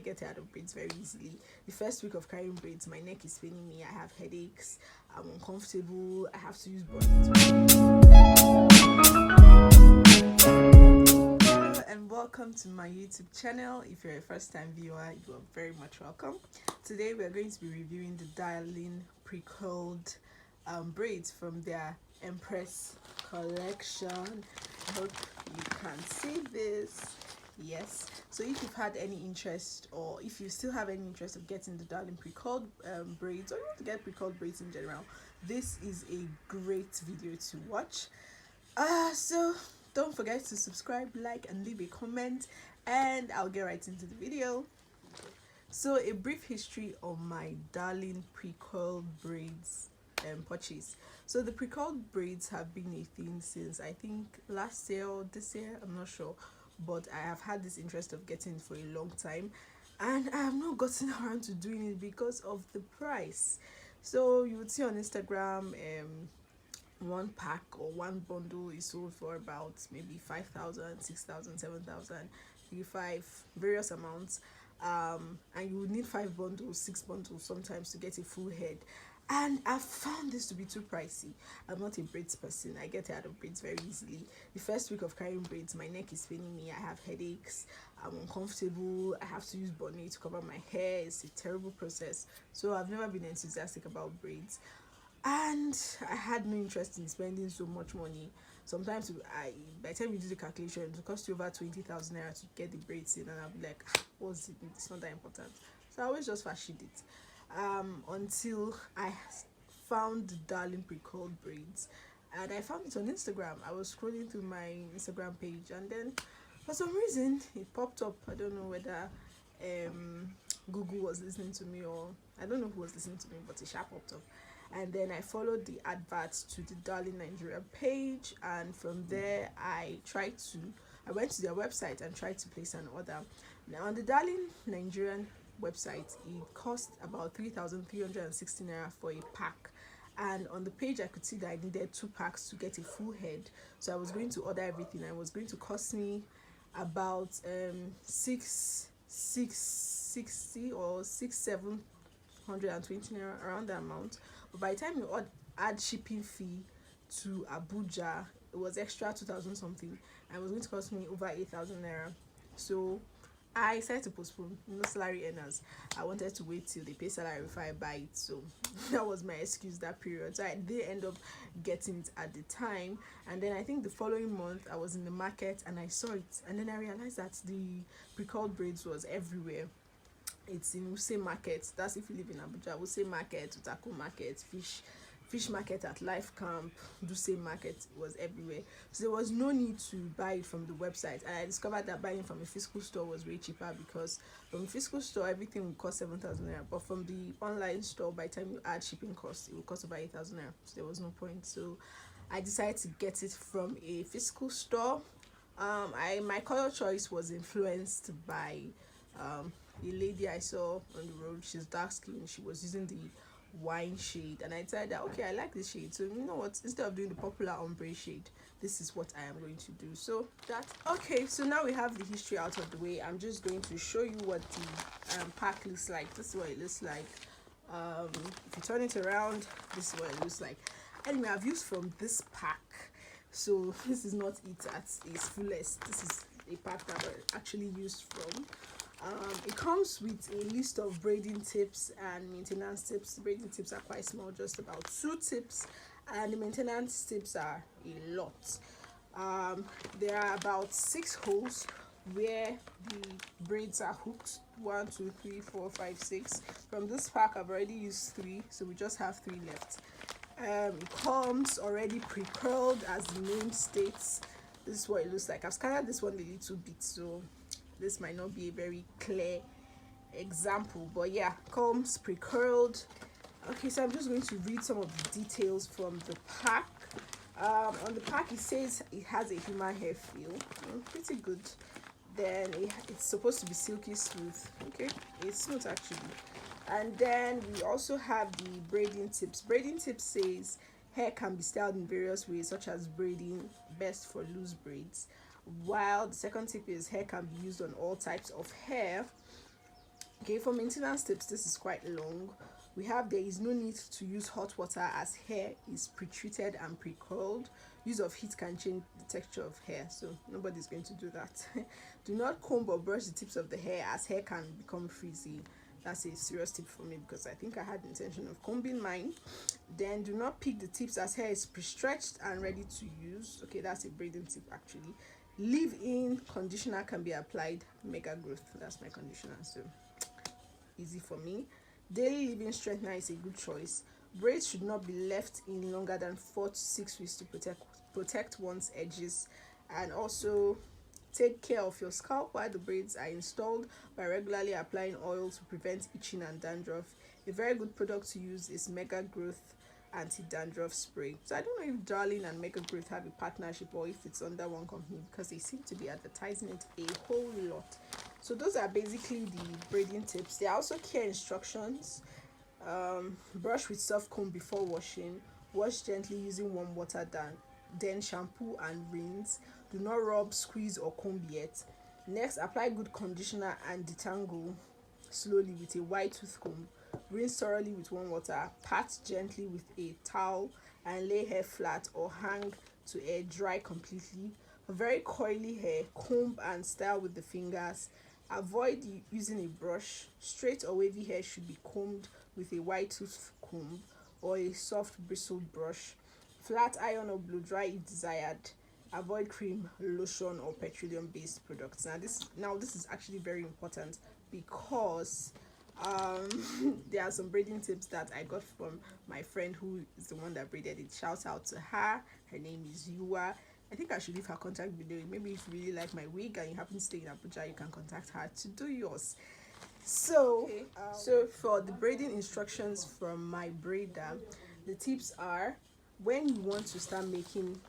get tired of braids very easily. The first week of carrying braids, my neck is paining me, I have headaches, I'm uncomfortable, I have to use buttons. Hello and welcome to my YouTube channel. If you're a first time viewer, you are very much welcome. Today we are going to be reviewing the Darling pre-curled braids from their Empress collection. I hope you can see this. Yes, so if you've had any interest, or if you still have any interest of getting the Darling pre-curled braids, or you want to get pre-curled braids in general, this is a great video to watch. So don't forget to subscribe, like, and leave a comment, and I'll get right into the video. So a brief history on my Darling pre-curled braids purchase. So the pre-curled braids have been a thing since I think last year or this year, I'm not sure, but I have had this interest of getting it for a long time, and I have not gotten around to doing it because of the price. So you would see on Instagram, one pack or one bundle is sold for about maybe 5,000, 6,000, 7,000, 5 various amounts, and you would need 5 bundles, 6 bundles sometimes to get a full head. And I found this to be too pricey. I'm not a braids person. I get tired of braids very easily. The first week of carrying braids, my neck is paining me, I have headaches, I'm uncomfortable, I have to use bunny to cover my hair. It's a terrible process. So I've never been enthusiastic about braids, and I had no interest in spending so much money. Sometimes by the time you do the calculation, it will cost you over 20,000 naira to get the braids in, and I'll be like, what's it? It's not that important. So I always just fashion it. Until I found the Darling pre-curled braids, and I found it on Instagram. I was scrolling through my Instagram page, and then for some reason it popped up. I don't know whether Google was listening to me, or I don't know who was listening to me, but it popped up. And then I followed the adverts to the Darling Nigeria page, and from there I went to their website and tried to place an order. Now on the Darling Nigerian website, it cost about 3,360 naira for a pack, and on the page I could see that I needed 2 packs to get a full head. So I was going to order everything, and it was going to cost me about 660 or 6,720 naira, around the amount. But by the time you add shipping fee to Abuja, it was extra 2,000 something, and it was going to cost me over 8,000 naira. So I decided to postpone. No salary earners, I wanted to wait till they pay salary before I buy it. So that was my excuse that period. So I did end up getting it at the time, and then I think the following month I was in the market and I saw it, and then I realized that the pre-curled braids was everywhere. It's in Wuse Market, that's if you live in Abuja. Wuse Market, Utaku Market, fish market at Life Camp, Duse Market, was everywhere. So there was no need to buy it from the website, and I discovered that buying from a physical store was way cheaper, because from a physical store everything would cost 7,000 naira, but from the online store, by the time you add shipping costs, it would cost over 8,000 naira. So there was no point. So I decided to get it from a physical store. My color choice was influenced by a lady I saw on the road. She's dark skinned, she was using the wine shade, and I decided that okay, I like this shade, so you know what, instead of doing the popular ombre shade, this is what I am going to do. So that's okay. So now we have the history out of the way. I'm just going to show you what the pack looks like. This is what it looks like. If you turn it around, this is what it looks like. Anyway, I've used from this pack, so this is not it at its fullest. This is a pack that I actually used from. It comes with a list of braiding tips and maintenance tips. The braiding tips are quite small, just about 2 tips, and the maintenance tips are a lot. There are about 6 holes where the braids are hooked. 1, 2, 3, 4, 5, 6. From this pack I've already used 3, so we just have 3 left. It comes already pre-curled, as the name states. This is what it looks like. I've scanned this one a little bit, so this might not be a very clear example, but yeah, comes pre-curled. Okay, so I'm just going to read some of the details from the pack. On the pack it says it has a human hair feel. Pretty good. Then it's supposed to be silky smooth. Okay, it's smooth actually. And then we also have the braiding tips. Braiding tips says hair can be styled in various ways, such as braiding, best for loose braids. While the second tip is hair can be used on all types of hair. Okay, for maintenance tips, this is quite long. We have there is no need to use hot water as hair is pre-treated and pre-curled. Use of heat can change the texture of hair, so nobody's going to do that. Do not comb or brush the tips of the hair as hair can become frizzy. That's a serious tip for me because I think I had the intention of combing mine. Then do not pick the tips as hair is pre-stretched and ready to use. Okay, that's a braiding tip actually. Leave-in conditioner can be applied. Mega growth, that's my conditioner, so easy for me. Daily leave-in strengthener is a good choice. Braids should not be left in longer than 4 to 6 weeks to protect one's edges, and also take care of your scalp while the braids are installed by regularly applying oil to prevent itching and dandruff. A very good product to use is Mega Growth anti-dandruff spray. So I don't know if Darling and Mega Growth have a partnership or if it's under one company, because they seem to be advertising it a whole lot. So those are basically the braiding tips. There are also care instructions. Brush with soft comb before washing. Wash gently using warm water, then shampoo and rinse. Do not rub, squeeze or comb yet. Next, apply good conditioner and detangle slowly with a wide tooth comb. Rinse thoroughly with warm water. Pat gently with a towel and lay hair flat or hang to air dry completely. For very coily hair, comb and style with the fingers. Avoid using a brush. Straight or wavy hair should be combed with a wide tooth comb or a soft bristled brush. Flat iron or blow dry if desired. Avoid cream, lotion or petroleum based products. Now this is actually very important because there are some braiding tips that I got from my friend who is the one that braided it. Shout out to her. Her name is Yua. I think I should leave her contact below. Maybe if you really like my wig and you happen to stay in Abuja, you can contact her to do yours. So for the braiding instructions from my braider, the tips are: when you want to start making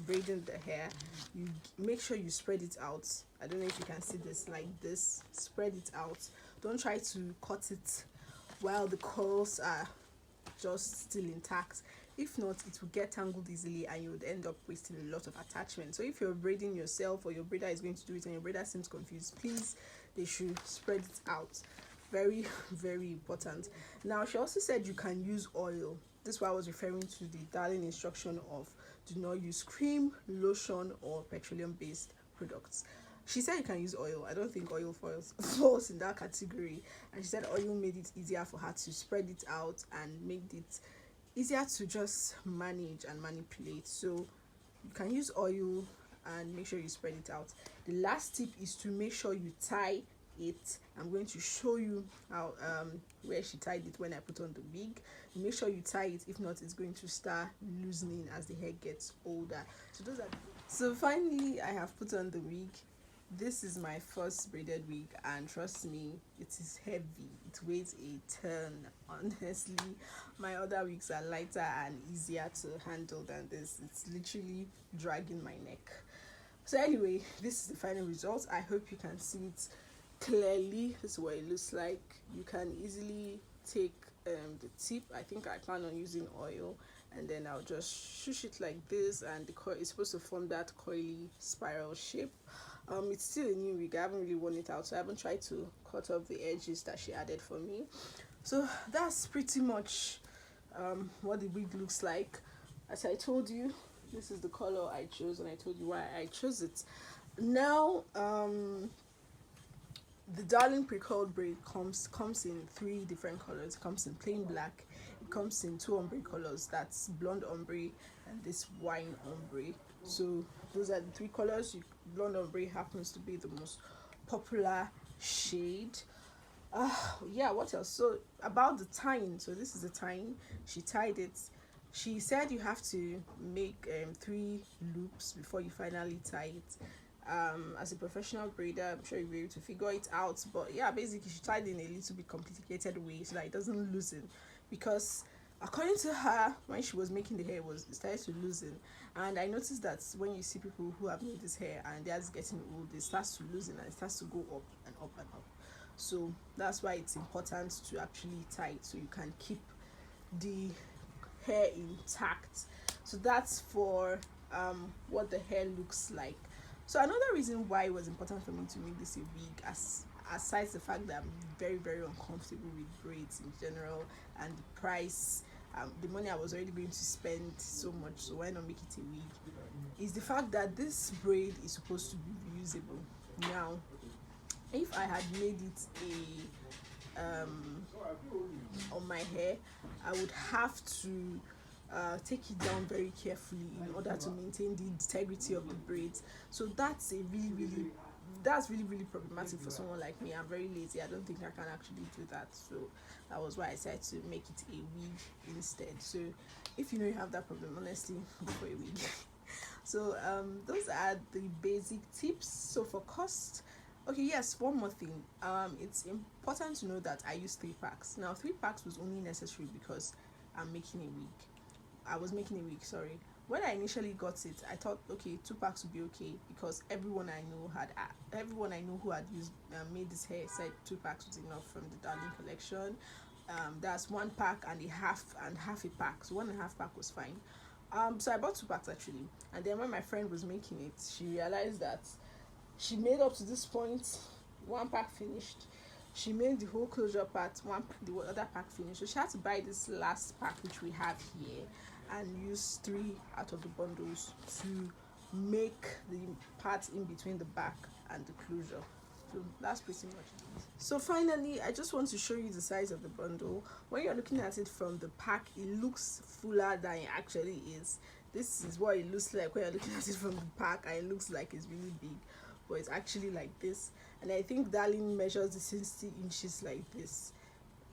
braiding the hair, you make sure you spread it out. I don't know if you can see this, like this. Spread it out. Don't try to cut it while the curls are just still intact. If not, it will get tangled easily and you would end up wasting a lot of attachment. So if you're braiding yourself or your braider is going to do it and your braider seems confused, please, they should spread it out. Very, very important. Now, she also said you can use oil. This is why I was referring to the Darling instruction of do not use cream, lotion or petroleum based products. She said you can use oil. I don't think oil falls in that category. And she said oil made it easier for her to spread it out and made it easier to just manage and manipulate. So you can use oil and make sure you spread it out. The last tip is to make sure you tie it. I'm going to show you how where she tied it when I put on the wig. Make sure you tie it, if not it's going to start loosening as the hair gets older. So finally I have put on the wig. This is my first braided wig and trust me, it is heavy. It weighs a ton. Honestly, my other wigs are lighter and easier to handle than this. It's literally dragging my neck. So anyway, this is the final result. I hope you can see it clearly. This is what it looks like. You can easily take the tip. I think I plan on using oil, and then I'll just shush it like this, and the coil is supposed to form that coily spiral shape. It's still a new wig. I haven't really worn it out, so I haven't tried to cut off the edges that she added for me. So that's pretty much what the wig looks like. As I told you, this is the color I chose, and I told you why I chose it. Now the Darling pre-curled braid comes in 3 different colors. It comes in plain black, it comes in 2 ombre colors, that's blonde ombre and this wine ombre. So those are the 3 colors. Blonde ombre happens to be the most popular shade. Yeah, what else? So about the tying, so this is the tying. She tied it. She said you have to make 3 loops before you finally tie it. As a professional braider, I'm sure you'll be able to figure it out, but yeah, basically she tied in a little bit complicated way so that it doesn't loosen, because according to her, when she was making the hair, it started to loosen. And I noticed that when you see people who have made this hair and they're just getting old, it starts to loosen and it starts to go up and up and up. So that's why it's important to actually tie it so you can keep the hair intact. So that's for what the hair looks like. So another reason why it was important for me to make this a wig, as aside the fact that I'm very very uncomfortable with braids in general, and the price, the money I was already going to spend so much, so why not make it a wig, is the fact that this braid is supposed to be reusable. Now, if I had made it a on my hair, I would have to take it down very carefully in order to maintain the integrity of the braids. So that's really really problematic for someone like me. I'm very lazy. I don't think I can actually do that. So that was why I decided to make it a wig instead. So if you know you have that problem, honestly, go for a wig. So those are the basic tips. So for cost, okay, yes, one more thing. It's important to know that I use 3 packs. Now 3 packs was only necessary because I'm making a wig. I was making a wig, sorry. When I initially got it, I thought, okay, 2 packs would be okay, because everyone I know who had used made this hair said 2 packs was enough from the Darling collection. That's 1 pack and a half a pack, so 1.5 pack was fine. So I bought 2 packs actually, and then when my friend was making it, she realized that she made up to this point 1 pack finished. She made the whole closure part, the other pack finished. So she had to buy this last pack, which we have here, and use 3 out of the bundles to make the part in between the back and the closure. So that's pretty much it. So finally, I just want to show you the size of the bundle. When you're looking at it from the pack, it looks fuller than it actually is. This is what it looks like when you're looking at it from the pack, and it looks like it's really big, but it's actually like this. And I think Darling measures the 60 inches like this,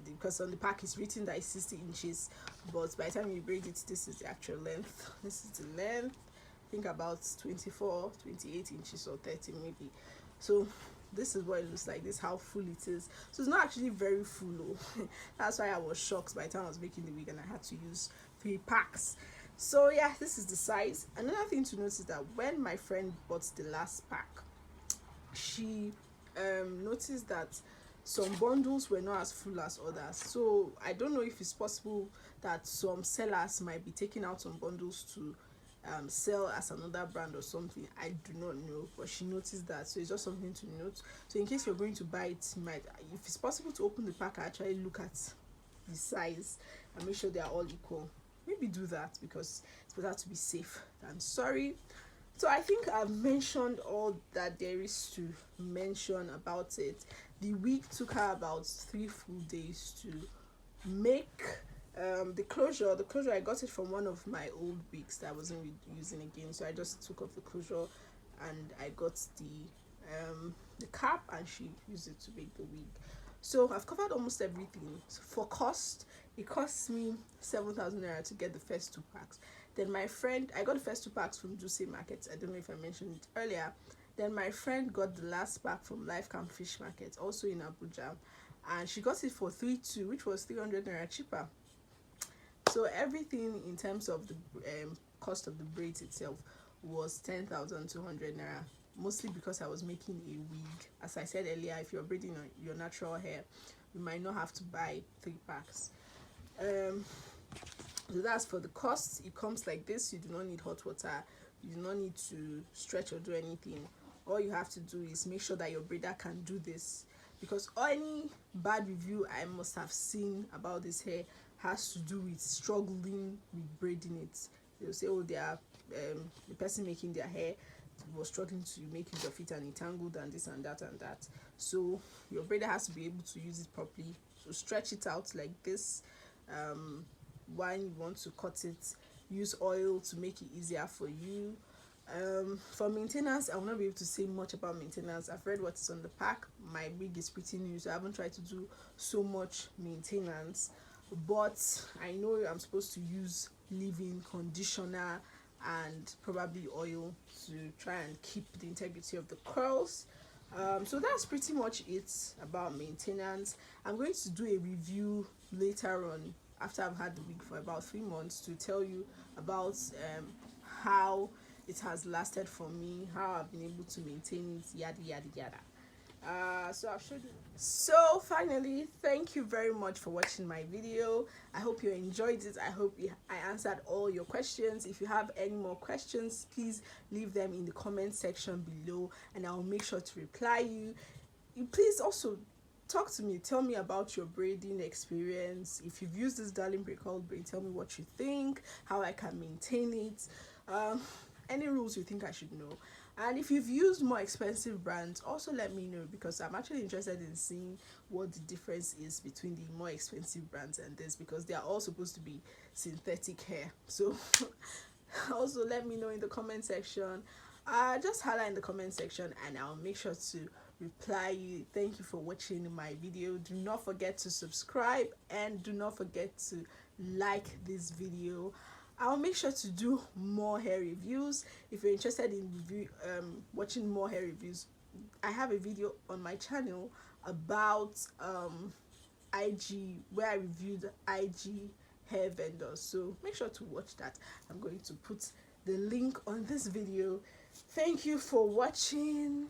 because on the pack it's written that it's 60 inches, but by the time you braid it, this is the actual length. This is the length, I think about 24, 28 inches or 30 maybe. So this is what it looks like. This is how full it is. So it's not actually very full though. That's why I was shocked by the time I was making the wig and I had to use 3 packs. So yeah, this is the size. Another thing to notice is that when my friend bought the last pack, she noticed that some bundles were not as full as others. So I don't know if it's possible that some sellers might be taking out some bundles to sell as another brand or something. I do not know, but she noticed that. So it's just something to note. So in case you're going to buy it, you might, if it's possible to open the pack, actually look at the size and make sure they are all equal. Maybe do that, because it's better to be safe than sorry. So I think I've mentioned all that there is to mention about it. The wig took her about 3 full days to make. The closure, I got it from one of my old wigs that I wasn't using again, so I just took off the closure and I got the cap, and she used it to make the wig. So I've covered almost everything. So for cost, it cost me 7,000 naira to get the first 2 packs. Then my friend, I got the first 2 packs from Juicy Market. I don't know if I mentioned it earlier. Then my friend got the last pack from Life Camp Fish Market, also in Abuja, and she got it for 3.2, which was 300 naira cheaper. So everything in terms of the cost of the braids itself was 10,200 naira, mostly because I was making a wig. As I said earlier, if you're braiding your natural hair, you might not have to buy 3 packs. So that's for the cost. It comes like this. You do not need hot water, you do not need to stretch or do anything. All you have to do is make sure that your braider can do this, because any bad review I must have seen about this hair has to do with struggling with braiding it. They'll say, oh, they are the person making their hair was struggling to make use of it and it tangled and this and that and that. So your braider has to be able to use it properly. So stretch it out like this. When you want to cut it, use oil to make it easier for you. For maintenance, I will not be able to say much about maintenance. I've read what's on the pack. My wig is pretty new, so I haven't tried to do so much maintenance, but I know I'm supposed to use leave-in conditioner and probably oil to try and keep the integrity of the curls. So that's pretty much it about maintenance. I'm going to do a review later on, after I've had the wig for about 3 months, to tell you about how it has lasted for me, how I've been able to maintain it, yada yada yada. So I've showed you. So finally, thank you very much for watching my video. I hope you enjoyed it. I hope I answered all your questions. If you have any more questions, please leave them in the comment section below and I'll make sure to reply you. please also talk to me, tell me about your braiding experience. If you've used this darling braid called Braid, tell me what you think, how I can maintain it, um, any rules you think I should know. And if you've used more expensive brands, also let me know, because I'm actually interested in seeing what the difference is between the more expensive brands and this, because they are all supposed to be synthetic hair. So also let me know in the comment section. Just highlight in the comment section and I'll make sure to reply you. Thank you for watching my video. Do not forget to subscribe and do not forget to like this video. I'll make sure to do more hair reviews. If you're interested in watching more hair reviews, I have a video on my channel about IG, where I reviewed IG hair vendors, so make sure to watch that. I'm going to put the link on this video. Thank you for watching.